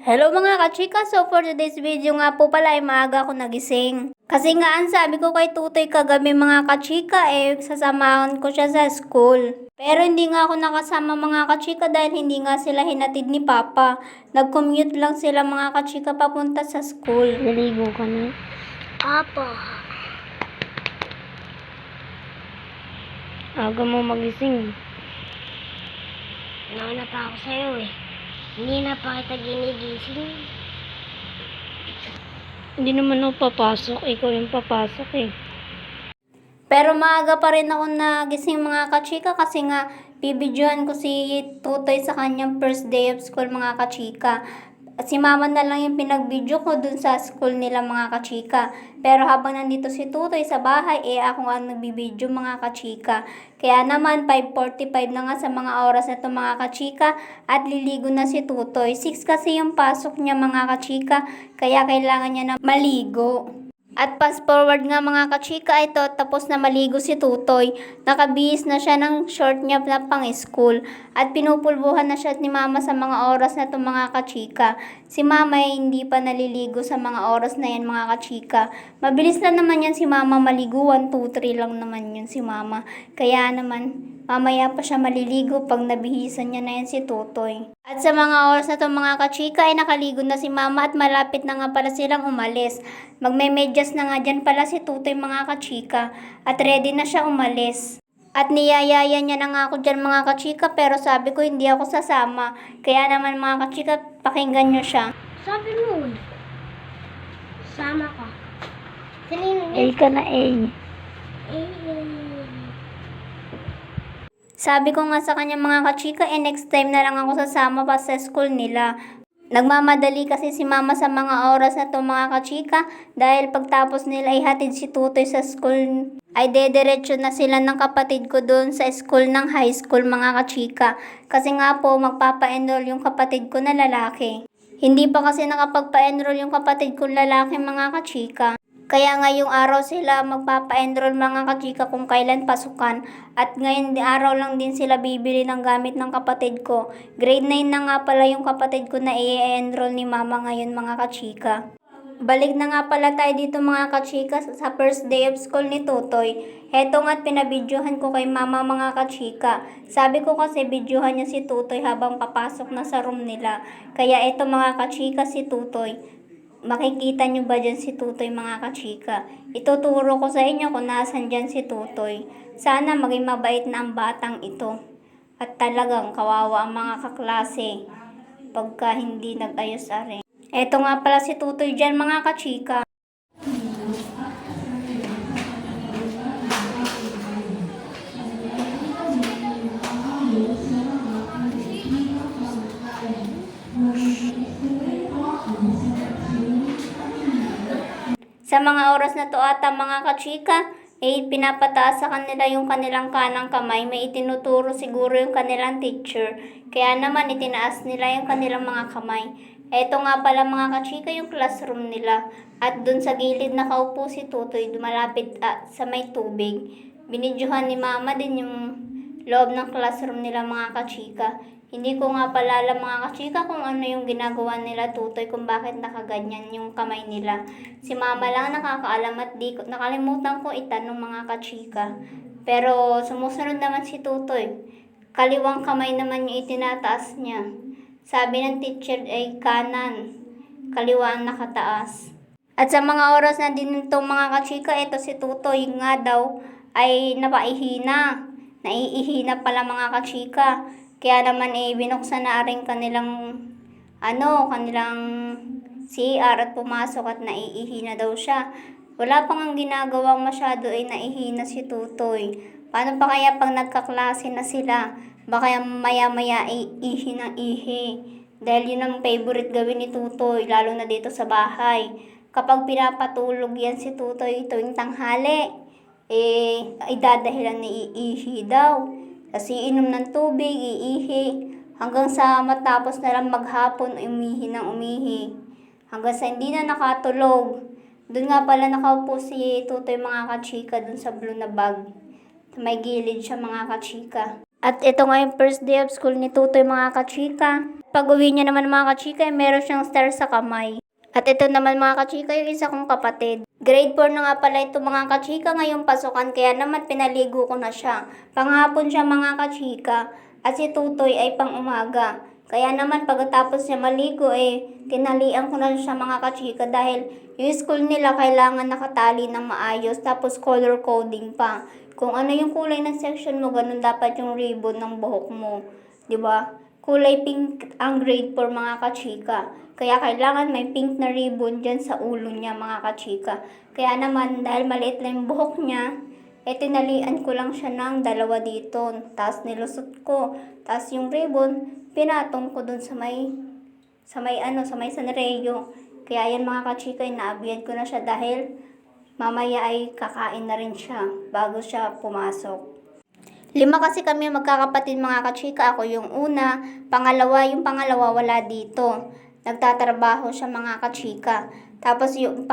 Hello mga kachika, so for today's video nga po pala ay maaga ako nagising. Kasi nga ang sabi ko kay Tutoy kagabi mga kachika sasamahan ko siya sa school. Pero hindi nga ako nakasama mga kachika dahil hindi nga sila hinatid ni Papa. Nag-commute lang sila mga kachika papunta sa school. Naligo ka na? Apa. Aga mo magising. Nauna pa ako sa'yo eh. Hindi na pa kita ginigising. Hindi naman ako papasok. Ikaw yung papasok eh. Pero maaga pa rin ako nagising mga kachika kasi nga bibidyohan ko si Tutoy sa kanyang first day of school mga kachika. Si mama na lang yung pinagbidyo ko dun sa school nila mga kachika. Pero habang nandito si Tutoy sa bahay, ako ang nagbibidyo mga kachika. Kaya naman 5:45 na nga sa mga oras na ito mga kachika at liligo na si Tutoy. 6 kasi yung pasok niya mga kachika, kaya kailangan niya na maligo. At fast forward nga mga kachika, ito tapos na maligo si Tutoy. Nakabihis na siya ng short niya na pang school. At pinupulbuhan na siya ni mama sa mga oras na ito mga kachika. Si mama ay hindi pa naliligo sa mga oras na yan mga kachika. Mabilis lang naman yan si mama maligo. 1, 2, 3 lang naman yun si mama. Kaya naman mamaya pa siya maliligo pag nabihisan niya na yan si Tutoy. At sa mga oras na ito mga kachika ay nakaligo na si mama at malapit na nga pala silang umalis. Magmemedyas na nga dyan pala si Tutoy mga kachika at ready na siya umalis. At niyayaya niya na nga ako dyan mga kachika pero sabi ko hindi ako sasama. Kaya naman mga kachika pakinggan niyo siya. Sabi mo eh. Sama ka. Kanina A ka na A. Sabi ko nga sa kanya mga kachika next time na lang ako sasama pa sa school nila. Nagmamadali kasi si mama sa mga oras na to mga kachika dahil pagtapos nila ihatid si Tutoy sa school ay dediretso na sila ng kapatid ko doon sa school ng high school mga kachika. Kasi nga po magpapa-enroll yung kapatid ko na lalaki. Hindi pa kasi nakapagpa-enroll yung kapatid ko lalaki mga kachika. Kaya ngayong araw sila magpapa-enroll mga kachika kung kailan pasukan. At ngayon araw lang din sila bibili ng gamit ng kapatid ko. Grade 9 na nga pala yung kapatid ko na i-enroll ni mama ngayon mga kachika. Balik na nga pala tayo dito mga kachika sa first day of school ni Tutoy. Heto nga't pinabidyohan ko kay mama mga kachika. Sabi ko kasi bidyohan niya si Tutoy habang papasok na sa room nila. Kaya eto mga kachika si Tutoy. Makikita nyo ba dyan si Tutoy mga kachika? Ituturo ko sa inyo kung nasan dyan si Tutoy. Sana maging mabait na ang batang ito. At talagang kawawa ang mga kaklase pagka hindi nag-ayos are. Eto nga pala si Tutoy dyan mga kachika. Sa mga oras na to ata mga kachika, pinapataas sa kanila yung kanilang kanang kamay. May itinuturo siguro yung kanilang teacher. Kaya naman itinaas nila yung kanilang mga kamay. Eto nga pala mga kachika yung classroom nila. At dun sa gilid nakaupo si Tutoy, dumalapit sa may tubig. Binidyohan ni mama din yung loob ng classroom nila mga kachika. Hindi ko nga pala alam mga kachika kung ano yung ginagawa nila Tutoy kung bakit nakaganyan yung kamay nila. Si mama lang nakakaalam at nakalimutan ko itanong mga kachika. Pero sumusunod naman si Tutoy. Kaliwang kamay naman yung itinataas niya. Sabi ng teacher ay kanan. Kaliwa ang nakataas. At sa mga oras na din itong mga kachika, ito si Tutoy nga daw ay napaihina. Naiihina pala mga kachika. Kaya naman binuksan na rin kanilang CR at pumasok at naiihina daw siya. Wala pang ang ginagawang masyado ay naihina si Tutoy. Paano pa kaya pag nagkaklase na sila? Baka maya-maya ihi ng ihi. Dahil yun ang favorite gawin ni Tutoy, lalo na dito sa bahay. Kapag pinapatulog yan si Tutoy tuwing tanghali, idadahilan ni iihi daw. Kasi inom ng tubig, iihi. Hanggang sa matapos na lang maghapon, umihi ng umihi. Hanggang sa hindi na nakatulog. Doon nga pala nakaupo si Tutoy mga kachika doon sa blue na bag. May gilid siya mga kachika. At ito nga yung first day of school ni Tutoy mga kachika. Pag uwi niya naman mga kachika, meron siyang star sa kamay. At ito naman mga kachika, yung isa kong kapatid. Grade 4 na nga pala ito mga kachika ngayong pasukan, kaya naman pinaligo ko na siya. Panghapon siya mga kachika, at si Tutoy ay pang umaga. Kaya naman pagkatapos niya maligo tinalian ko na siya mga kachika dahil yung school nila kailangan nakatali ng maayos, tapos color coding pa. Kung ano yung kulay ng section mo, ganun dapat yung ribbon ng buhok mo. 'Di ba? Kulay pink ang grade 4 mga kachika. Kaya kailangan may pink na ribbon dyan sa ulo niya mga kachika. Kaya naman dahil maliit lang yung buhok niya, tinalian ko lang siya ng dalawa dito. Tapos nilusot ko. Tapos yung ribbon, pinatong ko dun sa may Sanreo. Kaya yan mga kachika, inaabiyan ko na siya dahil mamaya ay kakain na rin siya bago siya pumasok. 5 kasi kami magkakapatid mga kachika. Ako yung una, yung pangalawa wala dito. Nagtatrabaho siya mga kachika. Tapos yung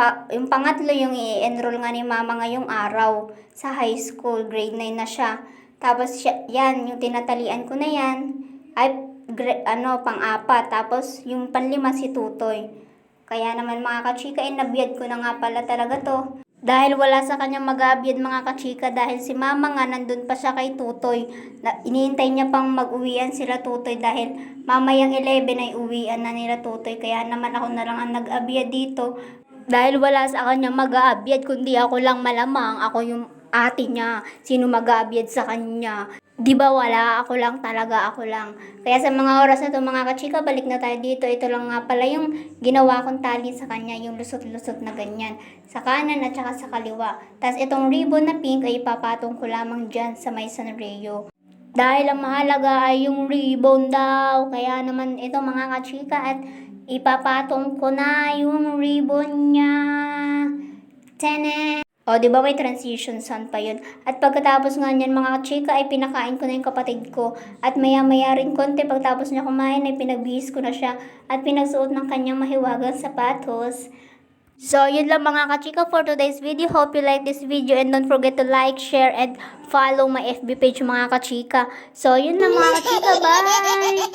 pangatlo yung i-enroll nga ni mama ngayong araw sa high school, grade 9 na siya. Tapos yan, yung tinatalian ko na yan, ay pang-4. Tapos yung panlima si Tutoy. Kaya naman mga kachika, nabiyad ko na nga pala talaga to. Dahil wala sa kanyang mag-aabyad mga kachika, dahil si mama nga nandun pa siya kay Tutoy. Iniintay niya pang mag-uwian sila Tutoy dahil mamayang 11 ay uwian na nila Tutoy. Kaya naman ako na lang ang nag-aabyad dito. Dahil wala sa kanyang mag-aabyad, kundi ako lang malamang. Ako yung ate niya. Sino mag-aabyad sa kanya? Di ba wala? Ako lang talaga, ako lang. Kaya sa mga oras na to mga kachika, balik na tayo dito. Ito lang nga pala yung ginawa kong tali sa kanya, yung lusot-lusot na ganyan. Sa kanan at saka sa kaliwa. Tapos itong ribbon na pink ay ipapatong ko lamang dyan sa may Sanreo. Dahil ang mahalaga ay yung ribbon daw. Kaya naman ito mga kachika, at ipapatong ko na yung ribbon niya. Tene! O, di ba may transition sound pa yun? At pagkatapos nga niyan mga chika, ay pinakain ko na yung kapatid ko. At maya-maya rin konti, pagkatapos niya kumain, ay pinagbihis ko na siya. At pinagsuot ng kanyang mahiwagang sapatos. So, yun lang mga kachika for today's video. Hope you like this video and don't forget to like, share, and follow my FB page mga kachika. So, yun lang mga kachika. Bye!